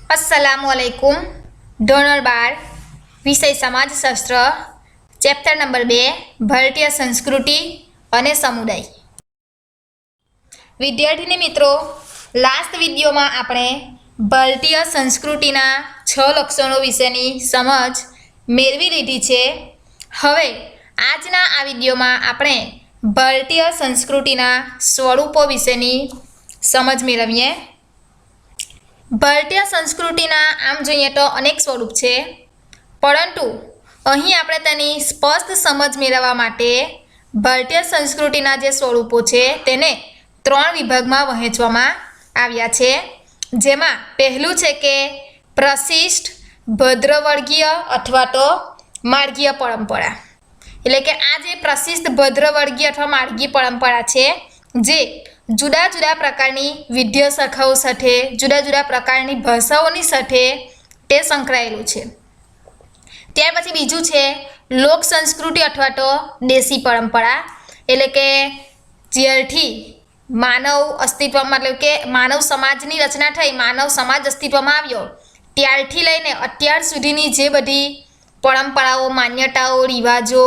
अस्सलामुअलैकुम। धोरण 12 विषय समाजशास्त्र चैप्टर नंबर 2 भारतीय संस्कृति અને સમુદાય। વિદ્યાર્થીની મિત્રો, લાસ્ટ વિડીયોમાં આપણે ભારતીય સંસ્કૃતિના 6 લક્ષણો વિશેની સમજ મેળવી લીધી છે। હવે આજના આ વિડીયોમાં આપણે ભારતીય સંસ્કૃતિના સ્વરૂપો વિશેની સમજ મેળવીએ। ભારતીય સંસ્કૃતિના આમ જોઈએ તો અનેક સ્વરૂપ છે, પરંતુ અહીં આપણે તેની સ્પષ્ટ સમજ મેળવવા માટે ભારતીય સંસ્કૃતિના જે સ્વરૂપો છે તેને 3 વિભાગમાં વહેંચવામાં આવ્યા છે। જેમાં પહેલું છે કે પ્રશિષ્ટ ભદ્રવર્ગીય અથવા તો માર્ગીય પરંપરા। એટલે કે આ જે પ્રશિષ્ટ ભદ્રવર્ગીય અથવા માર્ગીય પરંપરા છે જે જુદા જુદા પ્રકારની વિદ્યા શાખાઓ સાથે જુદા જુદા પ્રકારની ભાષાઓની સાથે તે સંકળાયેલું છે। ત્યાર પછી બીજું છે લોક સંસ્કૃતિ અથવા તો દેશી પરંપરા। એટલે કે જ્યારથી માનવ અસ્તિત્વમાં મતલબ કે માનવ સમાજની રચના થઈ, માનવ સમાજ અસ્તિત્વમાં આવ્યો ત્યારથી લઈને અત્યાર સુધીની જે બધી પરંપરાઓ, માન્યતાઓ, રિવાજો,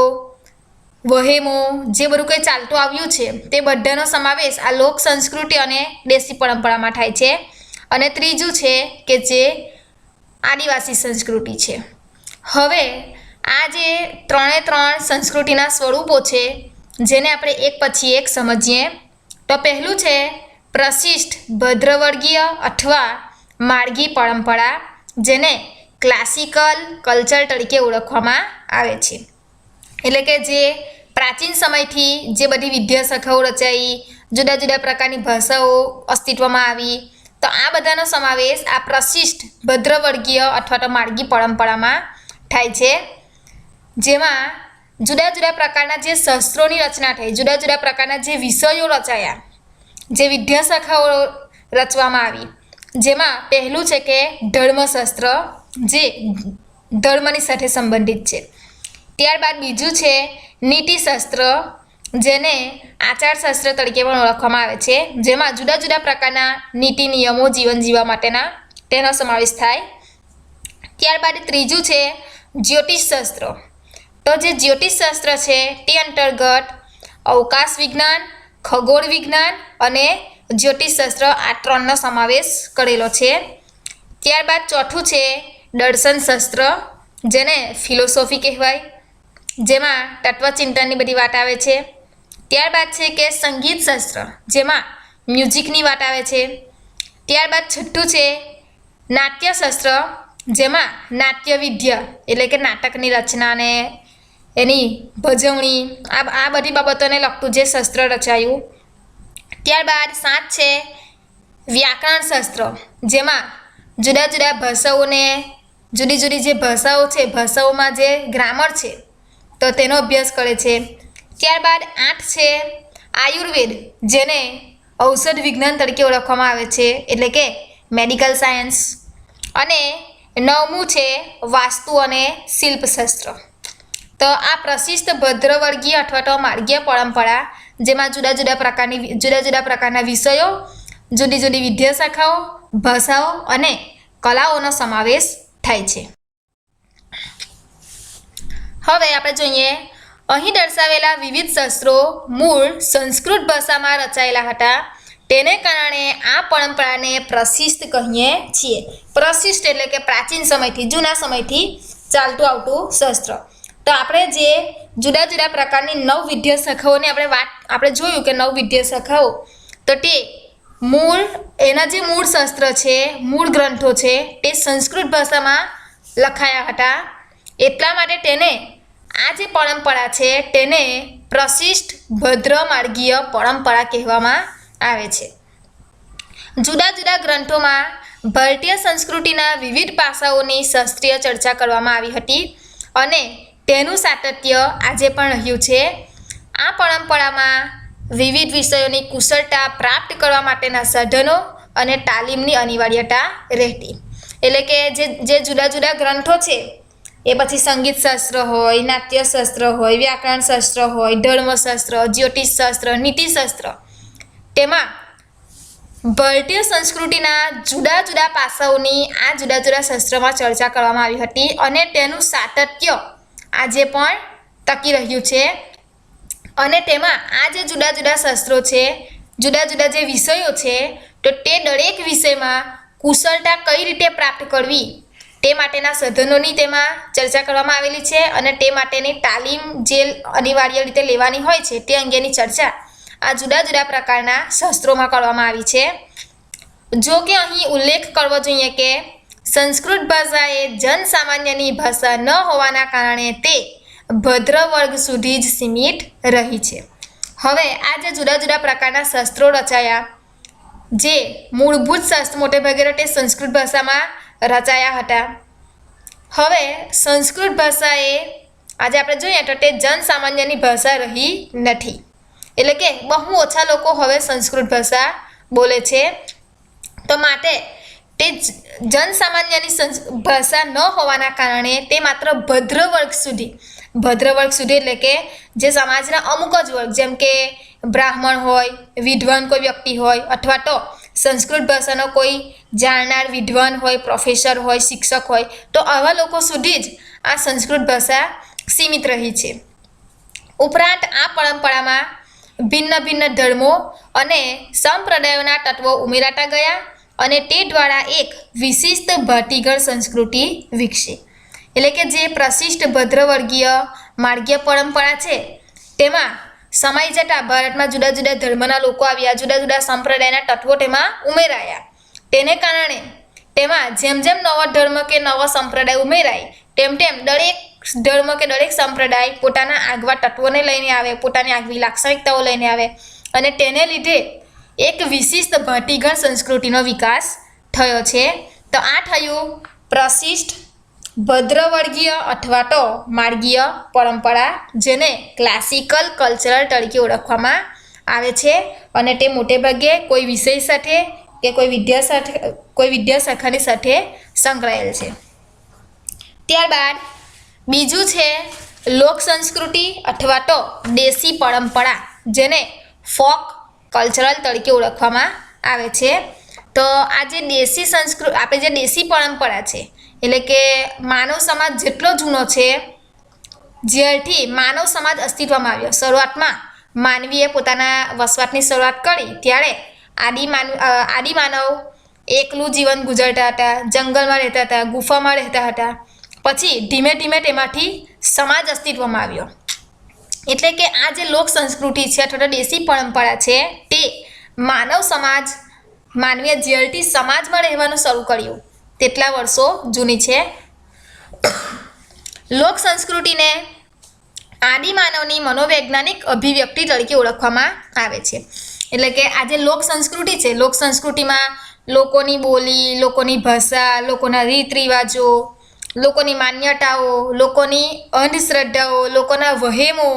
વહેમો, જે બધું કંઈ ચાલતું આવ્યું છે તે બધાનો સમાવેશ આ લોક સંસ્કૃતિ અને દેશી પરંપરામાં થાય છે। અને ત્રીજું છે કે જે આદિવાસી સંસ્કૃતિ છે। હવે આ જે 3 સંસ્કૃતિના સ્વરૂપો છે જેને આપણે એક પછી એક સમજીએ। તો પહેલું છે પ્રશિષ્ટ ભદ્રવર્ગીય અથવા માર્ગી પરંપરા, જેને ક્લાસિકલ કલ્ચર તરીકે ઓળખવામાં આવે છે। એટલે કે જે પ્રાચીન સમયથી જે બધી વિદ્યા શાખાઓ રચાઈ, જુદા જુદા પ્રકારની ભાષાઓ અસ્તિત્વમાં આવી, તો આ બધાનો સમાવેશ આ પ્રશિષ્ટ ભદ્રવર્ગીય અથવા તો માર્ગી પરંપરામાં થાય છે। જેમાં જુદા જુદા પ્રકારના જે શાસ્ત્રોની રચના થઈ, જુદા જુદા પ્રકારના જે વિષયો રચાયા, જે વિદ્યા શાખાઓ રચવામાં આવી, જેમાં પહેલું છે કે ધર્મશાસ્ત્ર, જે ધર્મની સાથે સંબંધિત છે। ત્યારબાદ બીજું છે નીતિશાસ્ત્ર, જેને આચારશાસ્ત્ર તરીકે પણ ઓળખવામાં આવે છે, જેમાં જુદા જુદા પ્રકારના નીતિ નિયમો જીવન જીવવા માટેના તેનો સમાવેશ થાય। ત્યારબાદ ત્રીજું છે જ્યોતિષશાસ્ત્ર। તો જે જ્યોતિષશાસ્ત્ર છે તે અંતર્ગત અવકાશ વિજ્ઞાન, ખગોળ વિજ્ઞાન અને જ્યોતિષશાસ્ત્ર આ 3નો સમાવેશ કરેલો છે। ત્યારબાદ ચોથું છે દર્શનશાસ્ત્ર, જેને ફિલોસોફી કહેવાય, જેમાં તત્વચિંતનની બધી વાત આવે છે। ત્યારબાદ છે કે સંગીત શાસ્ત્ર, જેમાં મ્યુઝિકની વાત આવે છે। ત્યારબાદ છઠ્ઠું છે નાટ્યશાસ્ત્ર, જેમાં નાટ્ય વિદ્યા એટલે કે નાટકની રચના અને એની ભજવણી આ બધી બાબતોને લગતું જે શાસ્ત્ર રચાયું। ત્યારબાદ 7 છે વ્યાકરણ શાસ્ત્ર, જેમાં જુદા જુદા ભાષાઓને જુદી જુદી જે ભાષાઓ છે, ભાષાઓમાં જે ગ્રામર છે તો તેનો અભ્યાસ કરે છે। ત્યારબાદ 8 છે આયુર્વેદ, જેને ઔષધ વિજ્ઞાન તરીકે ઓળખવામાં આવે છે, એટલે કે મેડિકલ સાયન્સ। અને 9મું છે વાસ્તુ અને શિલ્પશાસ્ત્ર। તો આ પ્રશિષ્ટ ભદ્રવર્ગીય અથવા તો માર્ગીય પરંપરા, જેમાં જુદા જુદા પ્રકારના વિષયો, જુદી જુદી વિદ્યા શાખાઓ, ભાષાઓ અને કલાઓનો સમાવેશ થાય છે। હવે આપણે જોઈએ અહીં દર્શાવેલા વિવિધ શાસ્ત્રો મૂળ સંસ્કૃત ભાષામાં રચાયેલા હતા, તેને કારણે આ પરંપરાને પ્રશિષ્ટ કહીએ છીએ। પ્રશિષ્ટ એટલે કે પ્રાચીન સમયથી, જૂના સમયથી ચાલતું આવતું શાસ્ત્ર। તો આપણે જે જુદા જુદા પ્રકારની 9 વિદ્યા શાખાઓની આપણે જોયું કે 9 વિદ્યા શાખાઓ, તો તે એના જે મૂળ શાસ્ત્ર છે, મૂળ ગ્રંથો છે તે સંસ્કૃત ભાષામાં લખાયા હતા। એટલા માટે તેને આ જે પરંપરા છે તેને પ્રશિષ્ટ ભદ્રમાર્ગીય પરંપરા કહેવામાં આવે છે। જુદા જુદા ગ્રંથોમાં ભારતીય સંસ્કૃતિના વિવિધ પાસાઓની શાસ્ત્રીય ચર્ચા કરવામાં આવી હતી અને તેનું સાતત્ય આજે પણ રહ્યું છે। આ પરંપરામાં વિવિધ વિષયોની કુશળતા પ્રાપ્ત કરવા માટેના સાધનો અને તાલીમની અનિવાર્યતા રહેતી। એટલે કે જે જુદા જુદા ગ્રંથો છે એ પછી સંગીત શાસ્ત્ર હોય, નાટ્યશાસ્ત્ર હોય, વ્યાકરણ શાસ્ત્ર હોય, ધર્મશાસ્ત્ર, જ્યોતિષશાસ્ત્ર, નીતિશાસ્ત્ર, તેમાં ભારતીય સંસ્કૃતિના જુદા જુદા પાસાઓની આ જુદા જુદા શાસ્ત્રોમાં ચર્ચા કરવામાં આવી હતી અને તેનું સાતત્ય આજે પણ ટકી રહ્યું છે અને તેમાં આ જે જુદા જુદા શાસ્ત્રો છે, જુદા જુદા જે વિષયો છે, તો તે દરેક વિષયમાં કુશળતા કઈ રીતે પ્રાપ્ત કરવી તે માટેના સાધનોની તેમાં ચર્ચા કરવામાં આવેલી છે અને તે માટેની તાલીમ જે અનિવાર્ય રીતે લેવાની હોય છે તે અંગેની ચર્ચા આ જુદા જુદા પ્રકારના શાસ્ત્રોમાં કરવામાં આવી છે. જો કે અહીં ઉલ્લેખ કરવો જોઈએ કે સંસ્કૃત ભાષા એ જનસામાન્યની ભાષા ન હોવાના કારણે તે ભદ્ર વર્ગ સુધી જ સીમિત રહી છે. હવે આ જે જુદા જુદા પ્રકારના શાસ્ત્રો રચાયા, જે મૂળભૂત શાસ્ત્ર મોટે ભાગે તે સંસ્કૃત ભાષામાં રચાયા હતા. હવે સંસ્કૃત ભાષા એ આજે આપણે જોઈએ તો તે જનસામાન્યની ભાષા રહી નથી, એટલે કે બહુ ઓછા લોકો હવે સંસ્કૃત ભાષા બોલે છે. તો માટે તે જનસામાન્યની ભાષા ન હોવાના કારણે તે માત્ર ભદ્ર વર્ગ સુધી એટલે કે જે સમાજના અમુક જ વર્ગ, જેમ કે બ્રાહ્મણ હોય, વિદ્વાન કોઈ વ્યક્તિ હોય, અથવા તો સંસ્કૃત ભાષાનો કોઈ જાણનાર વિદ્વાન હોય, પ્રોફેસર હોય, શિક્ષક હોય, તો આવા લોકો સુધી જ આ સંસ્કૃત ભાષા સીમિત રહી છે. ઉપરાંત આ પરંપરામાં ભિન્ન ભિન્ન ધર્મો અને સંપ્રદાયોના તત્વો ઉમેરાતા ગયા અને તે દ્વારા એક વિશિષ્ટ ભાતીગળ સંસ્કૃતિ વિકસી. એટલે કે જે પ્રશિષ્ટ ભદ્રવર્ગીય માર્ગીય પરંપરા છે તેમાં સમાઈ જતા ભારતમાં જુદા જુદા ધર્મના લોકો આવ્યા, જુદા જુદા સંપ્રદાયના તત્વો તેમાં ઉમેરાયા. તેને કારણે તેમાં જેમ જેમ નવો ધર્મ કે નવો સંપ્રદાય ઉમેરાય તેમ તેમ દરેક ધર્મ કે દરેક સંપ્રદાય પોતાના આગવા તત્વોને લઈને આવે, પોતાની આગવી લાક્ષણિકતાઓ લઈને આવે અને તેને લીધે એક વિશિષ્ટ ભાતીગળ સંસ્કૃતિનો વિકાસ થયો છે. તો આ થયું પ્રશિષ્ટ ભદ્રવર્ગીય અથવા તો માર્ગીય પરંપરા, જેને ક્લાસિકલ કલ્ચરલ તરીકે ઓળખવામાં આવે છે અને તે મોટે ભાગે કોઈ વિષય સાથે કે કોઈ વિદ્યાશાખાની સાથે સંકળાયેલ છે. ત્યારબાદ બીજું છે લોક સંસ્કૃતિ અથવા તો દેશી પરંપરા, જેને ફોક કલ્ચરલ તરીકે ઓળખવામાં આવે છે. તો આ જે દેશી સંસ્કૃતિ, આપણે જે દેશી પરંપરા છે, એટલે કે માનવ સમાજ જેટલો જૂનો છે, જ્યારથી માનવ સમાજ અસ્તિત્વમાં આવ્યો, શરૂઆતમાં માનવીએ પોતાના વસવાટની શરૂઆત કરી ત્યારે આદિમાનવ એકલું જીવન ગુજારતા હતા, જંગલમાં રહેતા હતા, ગુફામાં રહેતા હતા. પછી ધીમે ધીમે તેમાંથી સમાજ અસ્તિત્વમાં આવ્યો. એટલે કે આ જે લોક સંસ્કૃતિ છે અથવા તો દેશી પરંપરા છે તે માનવીએ જ્યારથી સમાજમાં રહેવાનું શરૂ કર્યું તેટલા વર્ષો જૂની છે. લોક સંસ્કૃતિને આદિમાનવની મનોવૈજ્ઞાનિક અભિવ્યક્તિ તરીકે ઓળખવામાં આવે છે. એટલે કે આ જે લોક સંસ્કૃતિ છે, લોક સંસ્કૃતિમાં લોકોની બોલી, લોકોની ભાષા, લોકોના રીત રિવાજો, લોકોની માન્યતાઓ, લોકોની અંધશ્રદ્ધાઓ, લોકોના વહેમો,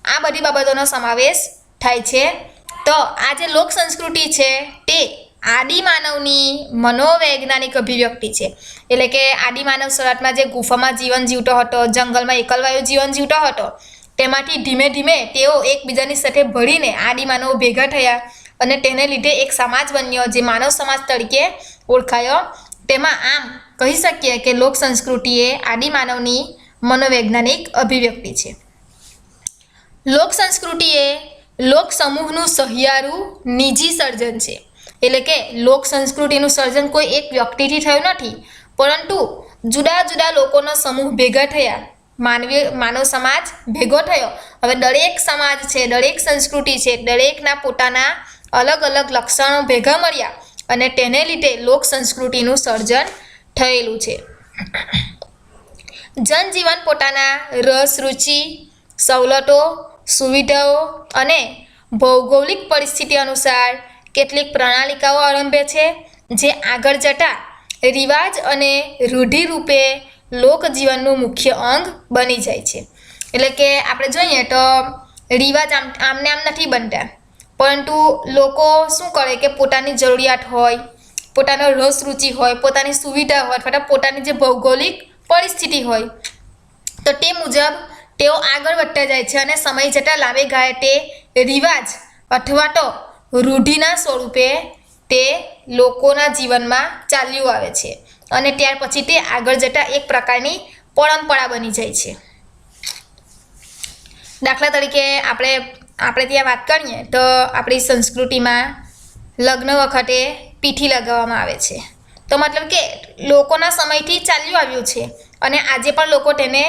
આ બધી બાબતોનો સમાવેશ થાય છે. તો આ જે લોક સંસ્કૃતિ છે તે આદિમાનવની મનોવૈજ્ઞાનિક અભિવ્યક્તિ છે. એટલે કે આદિમાનવ શરૂઆતમાં જે ગુફામાં જીવન જીવતો હતો, જંગલમાં એકલવાયુ જીવન જીવતો હતો, તેમાંથી ધીમે ધીમે તેઓ એકબીજાની સાથે ભળીને આદિમાનવો ભેગા થયા અને તેને લીધે એક સમાજ બન્યો જે માનવ સમાજ તરીકે ઓળખાયો. તેમાં આમ કહી શકીએ કે લોક સંસ્કૃતિ એ આદિમાનવની મનોવૈજ્ઞાનિક અભિવ્યક્તિ છે. લોક સંસ્કૃતિ એ લોક સમૂહનું સહિયારું નિજી સર્જન છે. એટલે કે લોક સંસ્કૃતિનું સર્જન કોઈ એક વ્યક્તિથી થયું નથી, પરંતુ જુદા જુદા લોકોનો સમૂહ ભેગા થયા, માનવ સમાજ ભેગો થયો. હવે દરેક સમાજ છે, દરેક સંસ્કૃતિ છે, દરેકના પોતાના અલગ અલગ લક્ષણો ભેગા મળ્યા અને તેને લીધે લોક સંસ્કૃતિનું સર્જન થયેલું છે. જનજીવન પોતાના રસ, રુચિ, સવલતો, સુવિધાઓ અને ભૌગોલિક પરિસ્થિતિ અનુસાર કેટલીક પ્રણાલિકાઓ આરંભે છે, જે આગળ જતાં રિવાજ અને રૂઢિરૂપે લોકજીવનનું મુખ્ય અંગ બની જાય છે. એટલે કે આપણે જોઈએ તો રિવાજ આમને આમ નથી બનતા, પરંતુ લોકો શું કરે કે પોતાની જરૂરિયાત હોય, પોતાનો રસ રુચિ હોય, પોતાની સુવિધા હોય અથવા પોતાની જે ભૌગોલિક પરિસ્થિતિ હોય, તો તે મુજબ તેઓ આગળ વધતા જાય છે અને સમય જતાં લાંબે ગાળે તે રિવાજ અથવા તો રૂઢિના સ્વરૂપે તે લોકોના જીવનમાં ચાલ્યું આવે છે અને ત્યાર પછી તે આગળ જતાં એક પ્રકારની પરંપરા બની જાય છે. દાખલા તરીકે આપણે ત્યાં વાત કરીએ તો આપણી સંસ્કૃતિમાં લગ્ન વખતે પીઠી લગાવવામાં આવે છે. તો મતલબ કે લોકોના સમયથી ચાલ્યું આવ્યું છે અને આજે પણ લોકો તેને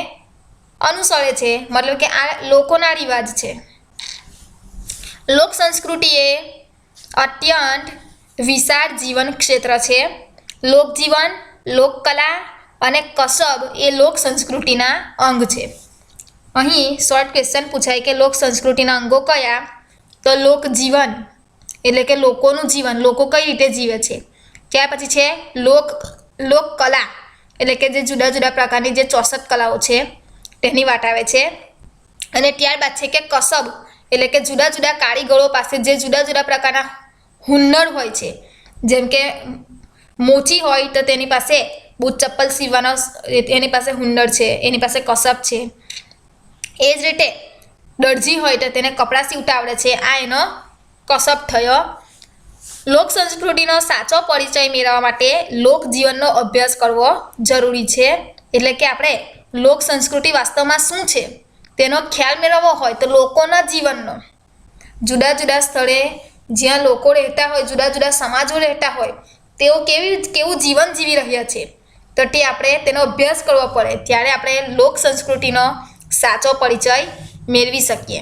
અનુસરે છે. મતલબ કે આ લોકોના રિવાજ છે. લોક સંસ્કૃતિ એ અત્યંત વિશાળ જીવન ક્ષેત્ર છે. લોકજીવન, લોકકલા અને કસબ એ લોક સંસ્કૃતિના અંગ છે. અહીં શોર્ટ ક્વેશ્ચન પૂછાય કે લોક સંસ્કૃતિના અંગો કયા? તો લોકજીવન એટલે કે લોકોનું જીવન, લોકો કઈ રીતે જીવે છે. ત્યાર પછી છે લોકકલા એટલે કે જે જુદા જુદા પ્રકારની જે ચોસઠ કલાઓ છે તેની વાત આવે છે. અને ત્યારબાદ છે કે કસબ એટલે કે જુદા જુદા કારીગરો પાસે જે જુદા જુદા પ્રકારના હુન્નર હોય છે. જેમ કે મોચી હોય તો તેની પાસે બૂટ ચપ્પલ સીવવાનો એની પાસે હુન્નર છે, એની પાસે કસબ છે. એ જ રીતે દરજી હોય તો તેને કપડાં સીવતા આવડે છે, આ એનો કસબ થયો. લોક સંસ્કૃતિનો સાચો પરિચય મેળવવા માટે લોકજીવનનો અભ્યાસ કરવો જરૂરી છે. એટલે કે આપણે લોક સંસ્કૃતિ વાસ્તવમાં શું છે તેનો ખ્યાલ મેળવવો હોય તો લોકોના જીવનનો, જુદા જુદા સ્થળે જ્યાં લોકો રહેતા હોય, જુદા જુદા સમાજો રહેતા હોય, તેઓ કેવું જીવન જીવી રહ્યા છે તો તે આપણે તેનો અભ્યાસ કરવો પડે. ત્યારે આપણે લોક સંસ્કૃતિનો સાચો પરિચય મેળવી શકીએ.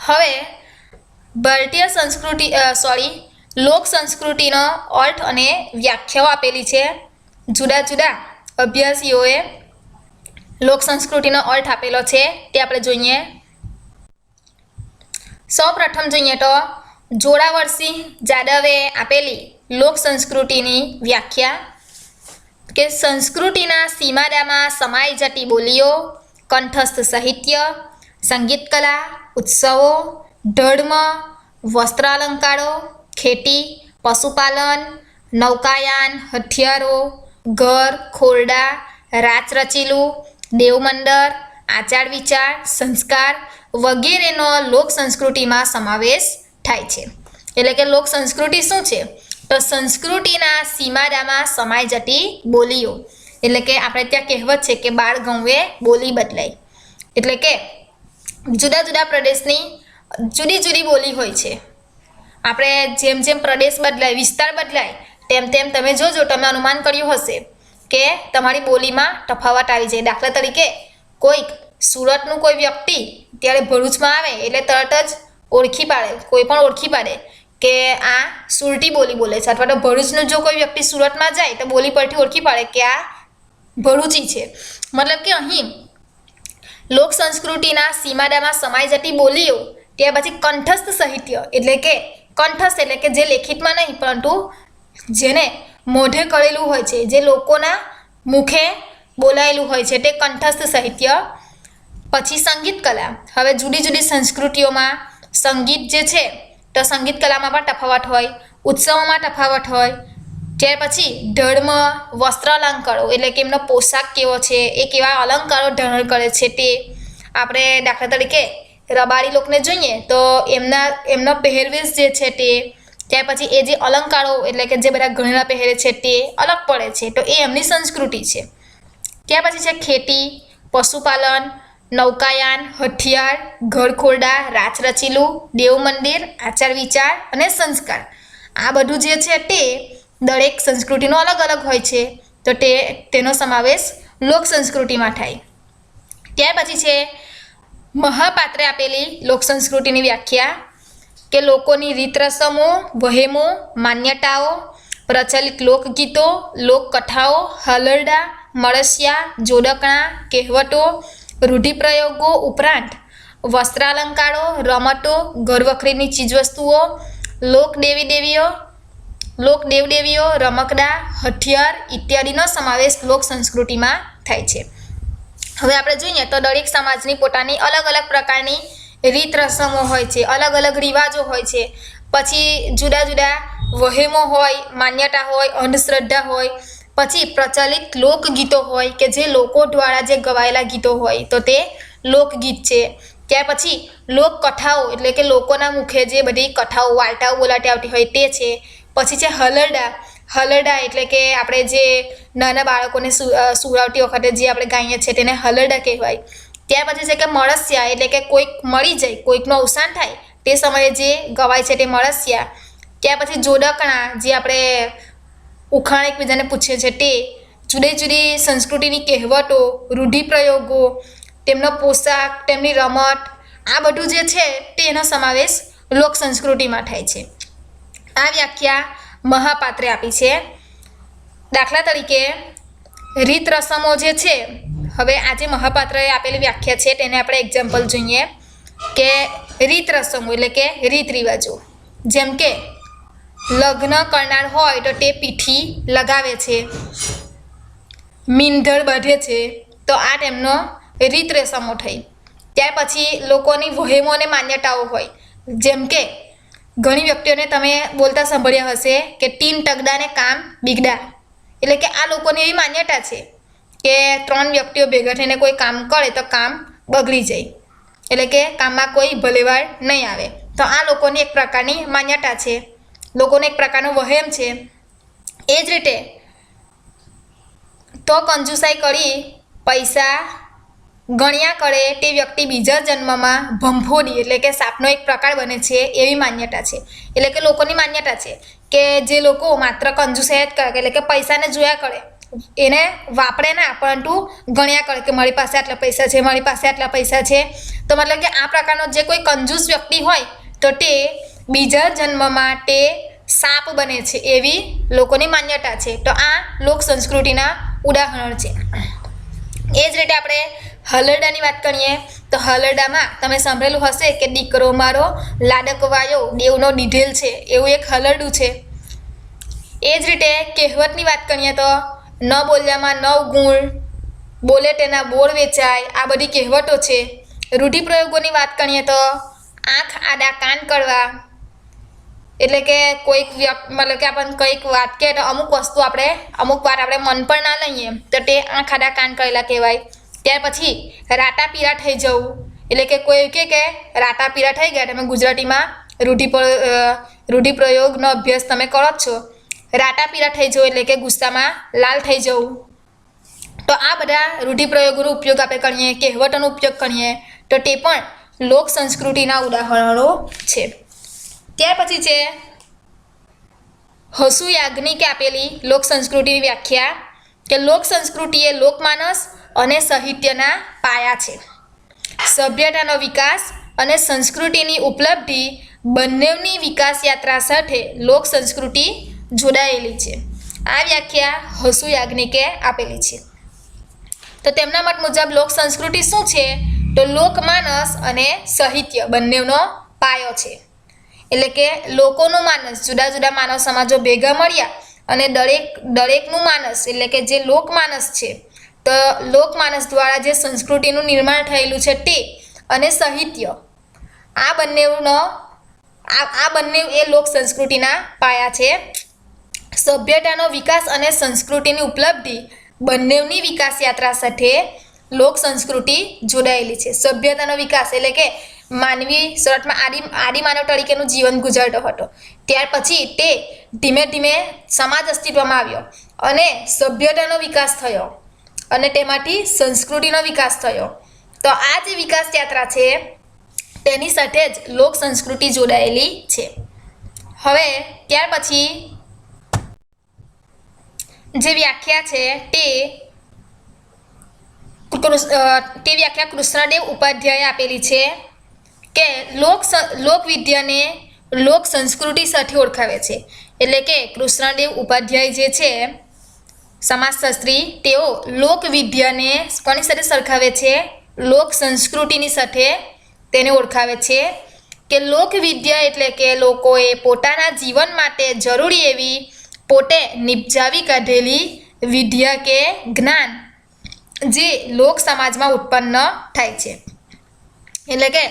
હવે ભારતીય લોક સંસ્કૃતિનો અર્થ અને વ્યાખ્યાઓ આપેલી છે. જુદા જુદા અભ્યાસીઓએ લોક સંસ્કૃતિનો અર્થ આપેલો છે તે આપણે જોઈએ. સૌપ્રથમ જોઈએ તો જોરાવરસિંહ જાદવે આપેલી લોક સંસ્કૃતિની વ્યાખ્યા કે સંસ્કૃતિના સીમાડામાં સમાઈ જતી બોલીઓ, કંઠસ્થ સાહિત્ય, સંગીત કલા, ઉત્સવો, ધર્મ, વસ્ત્રાલંકારો, ખેતી, પશુપાલન, નૌકાયાન, હથિયારો, ઘર, ખોરડા, રાચરચીલું, દેવમંડળ, આચાર વિચાર, સંસ્કાર વગેરેનો લોક સંસ્કૃતિમાં સમાવેશ થાય છે. એટલે કે લોક સંસ્કૃતિ શું છે? તો સંસ્કૃતિના સીમાડામાં સમાઈ જતી બોલીઓ. એટલે કે આપણે ત્યાં કહેવત છે કે બાળ ગૌવે બોલી બદલાય. એટલે કે જુદા જુદા પ્રદેશની જુદી જુદી બોલી હોય છે. આપણે જેમ જેમ પ્રદેશ બદલાય, વિસ્તાર બદલાય તેમ તેમ તમે જોજો, તમે અનુમાન કર્યું હશે કે તમારી બોલીમાં તફાવત આવી જાય. દાખલા તરીકે સુરતનું કોઈ વ્યક્તિ ત્યારે ભરૂચમાં આવે એટલે તરત જ કોઈ પણ ઓળખી પાડે કે આ સુરતી બોલી બોલે છે. અથવા તો ભરૂચનું જો કોઈ વ્યક્તિ સુરતમાં જાય તો બોલી પરથી ઓળખી પાડે કે આ ભરૂચી છે. મતલબ કે અહીં લોક સંસ્કૃતિના સીમાડામાં સમાઈ જતી બોલીઓ. ત્યાર પછી કંઠસ્થ સાહિત્ય એટલે કે કંઠસ્થ એટલે કે જે લેખિતમાં નહીં પરંતુ જેને મોઢે કરેલું હોય છે, જે લોકોના મુખે બોલાયેલું હોય છે તે કંઠસ્થ સાહિત્ય. પછી સંગીત કલા. હવે જુદી જુદી સંસ્કૃતિઓમાં સંગીત જે છે તો સંગીત કલામાં પણ તફાવત હોય, ઉત્સવોમાં તફાવત હોય. ત્યાર પછી ધર્મ, વસ્ત્ર અલંકારો એટલે કે એમનો પોશાક કેવો છે, એ કેવા અલંકારો ધારણ કરે છે તે આપણે દાખલા તરીકે રબારી લોકોને જોઈએ તો એમનો પહેરવેશ જે છે તે, ત્યાર પછી એ જે અલંકારો એટલે કે જે બધા ગહેણા પહેરે છે તે અલગ પડે છે તો એ એમની સંસ્કૃતિ છે. ત્યાર પછી છે ખેતી, પશુપાલન, નૌકાયાન, હથિયાર, ઘરખોરડા, રાચરચીલું, દેવ મંદિર, આચાર વિચાર અને સંસ્કાર. આ બધું જે છે તે દરેક સંસ્કૃતિનો અલગ અલગ હોય છે તો તેનો સમાવેશ લોક સંસ્કૃતિમાં થાય. ત્યાર પછી છે મહાપાત્રે આપેલી લોક સંસ્કૃતિની વ્યાખ્યા કે લોકોની રીત રસમો, વહેમો, માન્યતાઓ, પ્રચલિત લોકગીતો, લોકકથાઓ, હલરડા, મળસ્યા, જોડકણા, કહેવતો, રૂઢિપ્રયોગો ઉપરાંત વસ્ત્રાલંકારો, રમતો, ઘરવખરીની ચીજવસ્તુઓ, લોક દેવદેવીઓ, રમકડા, હથિયાર ઇત્યાદિનો સમાવેશ લોક સંસ્કૃતિમાં થાય છે. હવે આપણે જોઈએ તો દરેક સમાજની પોતાની અલગ અલગ પ્રકારની રીત રસમો હોય છે, અલગ અલગ રિવાજો હોય છે. પછી જુદા જુદા વહેમો હોય, માન્યતા હોય, અંધશ્રદ્ધા હોય. પછી પ્રચલિત લોકગીતો હોય કે જે લોકો દ્વારા જે ગવાયેલા ગીતો હોય તો તે લોકગીત છે. ત્યાર પછી લોકકથાઓ એટલે કે લોકોના મુખે જે બધી કથાઓ વાર્તાઓ બોલાતી આવતી હોય તે છે. પછી છે હલરડા. હલરડા એટલે કે આપણે જે નાના બાળકોને સુવડાવતી વખતે જે આપણે ગાઈએ છીએ તેને હલરડા કહેવાય. ત્યાર પછી છે કે મળસ્યા એટલે કે કોઈક મળી જાય, કોઈકનું અવસાન થાય તે સમયે જે ગવાય છે તે મળસ્યા. ત્યાર પછી જોડકણા જે આપણે ઉખાણ એકબીજાને પૂછીએ છીએ તે. જુદી જુદી સંસ્કૃતિની કહેવતો, રૂઢિપ્રયોગો, તેમનો પોશાક, તેમની રમત, આ બધું જે છે તેનો સમાવેશ લોક સંસ્કૃતિમાં થાય છે. આ વ્યાખ્યા મહાપાત્રે આપી છે. દાખલા તરીકે રીત રસમો જે છે, હવે આજે મહાપાત્રએ આપેલી વ્યાખ્યા છે તેને આપણે એક્ઝામ્પલ જોઈએ કે રીત રસમો એટલે કે રીત રિવાજો. જેમ કે લગ્ન કરનાર હોય તો તે પીઠી લગાવે છે, મીંઢળ બાંધે છે, તો આ તેમનો રીત રસમો થઈ. ત્યાર પછી લોકોની વહેમો અને માન્યતાઓ હોય. જેમ કે ઘણી વ્યક્તિઓને તમે બોલતા સાંભળ્યા હશે કે ટીન તગડાને કામ બિગડા, એટલે કે આ લોકોની એવી માન્યતા છે કે 3 વ્યક્તિઓ ભેગા થઈને કોઈ કામ કરે તો કામ બગડી જાય, એટલે કે કામમાં કોઈ ભલેવાર નહીં આવે. તો આ લોકોની એક પ્રકારની માન્યતા છે, લોકોને એક પ્રકારનો વહેમ છે. એ જ રીતે તો કંજુસાઈ કરી પૈસા ગણ્યા કરે તે વ્યક્તિ બીજા જન્મમાં ભંભોડી એટલે કે સાપનો એક પ્રકાર બને છે, એવી માન્યતા છે. એટલે કે લોકોની માન્યતા છે કે જે લોકો માત્ર કંજુસાઈ જ કરે એટલે કે પૈસાને જોયા કરે, એને વાપરે ના પરંતુ ગણ્યા કરે કે મારી પાસે આટલા પૈસા છે, મારી પાસે આટલા પૈસા છે. તો મતલબ કે આ પ્રકારનો જે કોઈ કંજૂસ વ્યક્તિ હોય તો તે બીજા જન્મમાં તે સાપ બને છે, એવી લોકોની માન્યતા છે. તો આ લોક સંસ્કૃતિના ઉદાહરણ છે. એ જ રીતે આપણે હલરડાની વાત કરીએ તો હલરડામાં તમે સાંભળેલું હશે કે દીકરો મારો લાડકવાયો દેવનો દીધેલ છે, એવું એક હલરડું છે. એ જ રીતે કહેવતની વાત કરીએ તો ન બોલ્યામાં 9 ગુણ, બોલે તેના બોર વેચાય, આ બધી કહેવતો છે. રૂઢિપ્રયોગોની વાત કરીએ તો આંખ આડા કાન કરવા, એટલે કે કોઈક મતલબ કે આપણને કંઈક વાત કહે તો અમુક વસ્તુ આપણે અમુક વાર આપણે મન પર ના લઈએ તો તે આંખ આડા કાન કરેલા કહેવાય. ત્યાર પછી રાટા પીરા થઈ જવું, એટલે કે કોઈ કે રાટા પીરા થઈ ગયા, તમે ગુજરાતીમાં રૂઢિપ્રયોગનો અભ્યાસ તમે કરો જ છો. રાટા પીરા થઈ જવું એટલે કે ગુસ્સામાં લાલ થઈ જવું. તો આ બધા રૂઢિપ્રયોગોનો ઉપયોગ આપણે કરીએ, કહેવતોનો ઉપયોગ કરીએ તો તે પણ લોક સંસ્કૃતિના ઉદાહરણો છે. ત્યાર પછી છે હસુ યાજ્ઞિકે આપેલી લોક સંસ્કૃતિની વ્યાખ્યા કે લોક સંસ્કૃતિ એ લોકમાનસ અને સાહિત્યના પાયા છે. સભ્યતાનો વિકાસ અને સંસ્કૃતિની ઉપલબ્ધિ બંનેની વિકાસ યાત્રા સાથે લોક સંસ્કૃતિ જોડાયેલી છે. આ વ્યાખ્યા હસુ યાજ્ઞિકે આપેલી છે. તો તેમના મત મુજબ લોક સંસ્કૃતિ શું છે તો લોકમાનસ અને સાહિત્ય બંનેનો પાયો છે. એટલે કે લોકોનું માનસ, જુદા જુદા માનવ સમાજો ભેગા મળ્યા અને દરેકનું માનસ એટલે કે જે લોકમાનસ છે તો લોકમાનસ દ્વારા જે સંસ્કૃતિનું નિર્માણ થયેલું છે તે અને સાહિત્ય, આ બંને એ લોક સંસ્કૃતિના પાયા છે. સભ્યતાનો વિકાસ અને સંસ્કૃતિની ઉપલબ્ધિ બંનેની વિકાસ યાત્રા સાથે લોક સંસ્કૃતિ જોડાયેલી છે. સભ્યતાનો વિકાસ એટલે કે માનવી શરૂઆતમાં આદિ માનવ તરીકેનું જીવન ગુજારતો હતો, ત્યાર પછી તે ધીમે ધીમે સમાજ અસ્તિત્વમાં આવ્યો અને સભ્યતાનો વિકાસ થયો અને તેમાંથી સંસ્કૃતિનો વિકાસ થયો. તો આ જે વિકાસ યાત્રા છે તેની સાથે જ લોક સંસ્કૃતિ જોડાયેલી છે. હવે ત્યાર પછી જે વ્યાખ્યા છે તે વ્યાખ્યા કૃષ્ણદેવ ઉપાધ્યાયે આપેલી છે કે લોકવિદ્યાને લોક સંસ્કૃતિ સાથે ઓળખાવે છે. એટલે કે કૃષ્ણદેવ ઉપાધ્યાય જે છે સમાજશાસ્ત્રી, તેઓ લોકવિદ્યાને કોની સાથે સરખાવે છે? લોક સંસ્કૃતિની સાથે તેને ઓળખાવે છે કે લોકવિદ્યા એટલે કે લોકોએ પોતાના જીવન માટે જરૂરી એવી પોતે નિપજાવી કાઢેલી વિદ્યા કે જ્ઞાન જે લોક સમાજમાં ઉત્પન્ન થાય છે. એટલે કે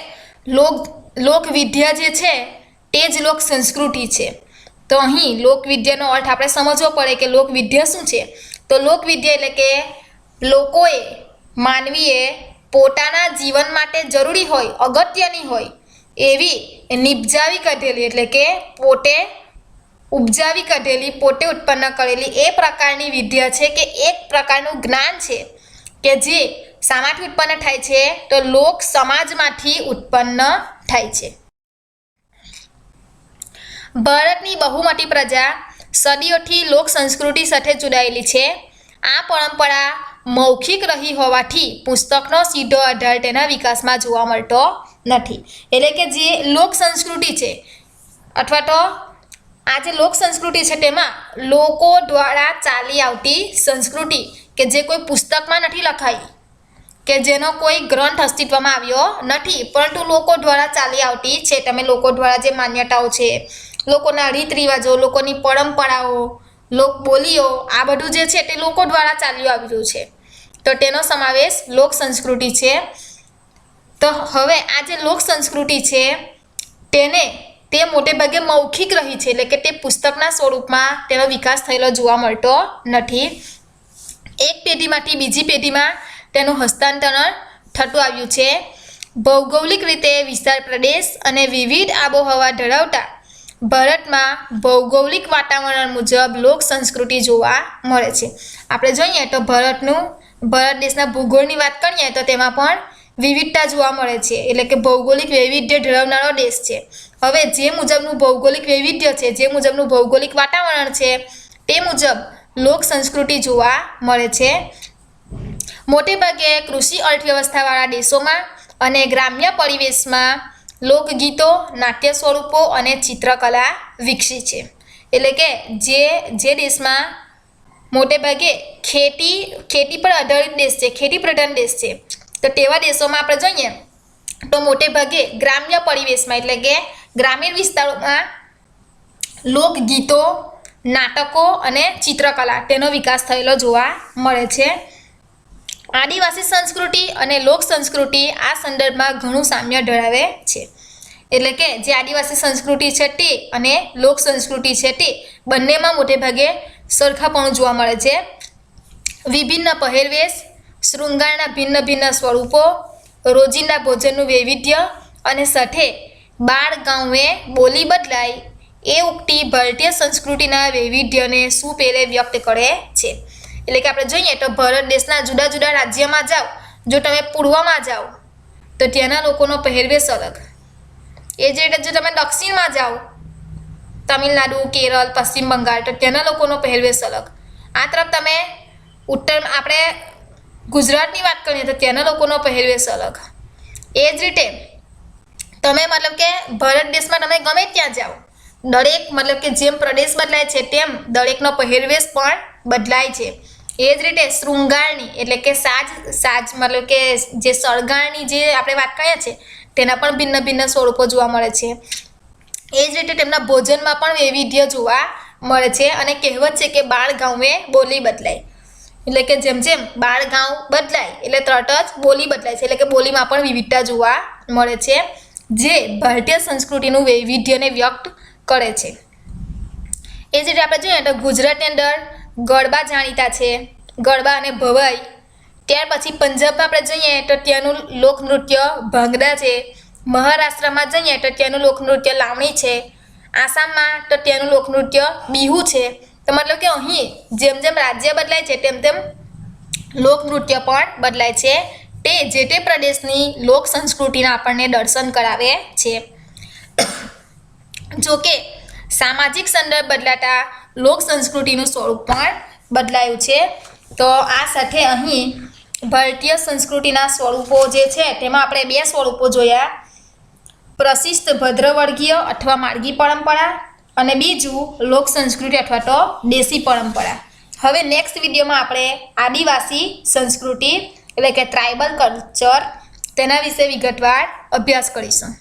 લોકવિદ્યા જે છે તે જ લોક સંસ્કૃતિ છે. તો અહીં લોકવિદ્યાનો અર્થ આપણે સમજવો પડે કે લોકવિદ્યા શું છે. તો લોકવિદ્યા એટલે કે લોકોએ, માનવીએ પોતાના જીવન માટે જરૂરી હોય, અગત્યની હોય એવી નિપજાવી કાઢેલી એટલે કે પોતે ઉપજાવી કાઢેલી, પોતે ઉત્પન્ન કરેલી એ પ્રકારની વિદ્યા છે કે એક પ્રકારનું જ્ઞાન છે કે જે શામાંથી ઉત્પન્ન થાય છે તો લોક સમાજમાંથી ઉત્પન્ન થાય છે. ભારતની બહુમતી પ્રજા સદીઓથી લોક સંસ્કૃતિ સાથે જોડાયેલી છે. આ પરંપરા મૌખિક રહી હોવાથી પુસ્તકનો સીધો આધાર તેના વિકાસમાં જોવા મળતો નથી. એટલે કે જે લોક સંસ્કૃતિ છે અથવા તો આ જે લોક સંસ્કૃતિ છે તેમાં લોકો દ્વારા ચાલી આવતી સંસ્કૃતિ કે જે કોઈ પુસ્તકમાં નથી લખાઈ, કે જેનો કોઈ ગ્રંથ અસ્તિત્વમાં આવ્યો નથી, પરંતુ લોકો દ્વારા ચાલી આવતી છે. તમે લોકો દ્વારા જે માન્યતાઓ છે, લોકોના રીત રિવાજો, લોકોની પરંપરાઓ, લોક બોલીઓ, આ બધું જે છે તે લોકો દ્વારા ચાલ્યું આવ્યું છે. તો તેનો સમાવેશ લોક સંસ્કૃતિ છે. તો હવે આ જે લોક સંસ્કૃતિ છે તે મોટે ભાગે મૌખિક રહી છે, એટલે કે તે પુસ્તકના સ્વરૂપમાં તેનો વિકાસ થયેલો જોવા મળતો નથી. એક પેઢીમાંથી બીજી પેઢીમાં તેનું હસ્તાંતરણ થતું આવ્યું છે. ભૌગોલિક રીતે વિસ્તાર પ્રદેશ અને વિવિધ આબોહવા ધરાવતા ભારતમાં ભૌગોલિક વાતાવરણ મુજબ લોક સંસ્કૃતિ જોવા મળે છે. આપણે જોઈએ તો ભારત દેશના ભૂગોળની વાત કરીએ તો તેમાં પણ વિવિધતા જોવા મળે છે, એટલે કે ભૌગોલિક વૈવિધ્ય ધરાવનારો દેશ છે. હવે જે મુજબનું ભૌગોલિક વૈવિધ્ય છે, જે મુજબનું ભૌગોલિક વાતાવરણ છે તે મુજબ લોક સંસ્કૃતિ જોવા મળે છે. મોટે ભાગે કૃષિ અર્થવ્યવસ્થાવાળા દેશોમાં અને ગ્રામ્ય પરિવેશમાં લોકગીતો, નાટ્ય સ્વરૂપો અને ચિત્રકલા વિકસી છે. એટલે કે જે દેશમાં મોટે ભાગે ખેતી પર આધારિત દેશ છે, ખેતી પ્રધાન દેશ છે, તો તેવા દેશોમાં આપણે જોઈએ તો મોટે ભાગે ગ્રામ્ય પરિવેશમાં એટલે કે ગ્રામીણ વિસ્તારોમાં લોકગીતો, નાટકો અને ચિત્રકલા તેનો વિકાસ થયેલો જોવા મળે છે. આદિવાસી સંસ્કૃતિ અને લોક સંસ્કૃતિ આ સંદર્ભમાં ઘણું સામ્ય ધરાવે છે. એટલે કે જે આદિવાસી સંસ્કૃતિ છે તે અને લોક સંસ્કૃતિ છે તે બંનેમાં મોટે ભાગે સરખાપણું જોવા મળે છે. વિભિન્ન પહેરવેશ, શૃંગારના ભિન્ન ભિન્ન સ્વરૂપો, રોજિંદા ભોજનનું વૈવિધ્ય અને સાથે બાળ ગાંવે બોલી બદલાય એ ઉક્તિ ભારતીય સંસ્કૃતિના વૈવિધ્યને સુપેરે વ્યક્ત કરે છે. એટલે કે આપણે જોઈએ તો ભારત દેશના જુદા જુદા રાજ્યમાં જાઓ, જો તમે પૂર્વમાં જાઓ તો ત્યાંના લોકોનો પહેરવેશ અલગ, એ જ રીતે જો તમે દક્ષિણમાં જાઓ, તમિલનાડુ, કેરળ, પશ્ચિમ બંગાળ, તો ત્યાંના લોકોનો પહેરવેશ અલગ. આ તરફ તમે આપણે ગુજરાતની વાત કરીએ તો ત્યાંના લોકોનો પહેરવેશ અલગ. એ જ રીતે તમે મતલબ કે ભારત દેશમાં તમે ગમે ત્યાં જાઓ, દરેક મતલબ કે જેમ પ્રદેશ બદલાય છે તેમ દરેકનો પહેરવેશ પણ બદલાય છે. એ જ રીતે શૃંગારની એટલે કે સાજ મતલબ કે જે સળગારની જે આપણે વાત કરીએ છીએ તેના પણ ભિન્ન ભિન્ન સ્વરૂપો જોવા મળે છે. એ જ રીતે તેમના ભોજનમાં પણ વૈવિધ્ય જોવા મળે છે. અને કહેવત છે કે બાળ ગાંવે બોલી બદલાય, એટલે કે જેમ જેમ બાળ ગાંવ બદલાય એટલે તરત જ બોલી બદલાય છે, એટલે કે બોલીમાં પણ વિવિધતા જોવા મળે છે, જે ભારતીય સંસ્કૃતિનું વૈવિધ્યને વ્યક્ત કરે છે. એ જ રીતે આપણે જોઈએ તો ગુજરાતની અંદર ગરબા જાણીતા છે, ગરબા અને ભવાઈ. ત્યાર પછી પંજાબમાં આપણે જઈએ તો ત્યાંનું લોકનૃત્ય ભાંગડા છે. મહારાષ્ટ્રમાં જઈએ તો ત્યાંનું લોકનૃત્ય લાવણી છે. આસામમાં તો ત્યાંનું લોકનૃત્ય બિહુ છે. તો મતલબ કે અહીં જેમ જેમ રાજ્ય બદલાય છે તેમ તેમ લોકનૃત્ય પણ બદલાય છે. તે જે તે પ્રદેશની લોક સંસ્કૃતિના આપણને દર્શન કરાવે છે. જોકે સામાજિક સંદર્ભ બદલાતા લોક સંસ્કૃતિનું સ્વરૂપ પણ બદલાયું છે. તો આ સાથે અહીં ભારતીય સંસ્કૃતિના સ્વરૂપો જે છે તેમાં આપણે 2 સ્વરૂપો જોયા, પ્રશિષ્ટ ભદ્રવર્ગીય અથવા માર્ગી પરંપરા અને બીજું લોક સંસ્કૃતિ અથવા તો દેશી પરંપરા. હવે નેક્સ્ટ વિડીયોમાં આપણે આદિવાસી સંસ્કૃતિ એટલે કે ટ્રાઇબલ કલ્ચર તેના વિશે વિગતવાર અભ્યાસ કરીશું.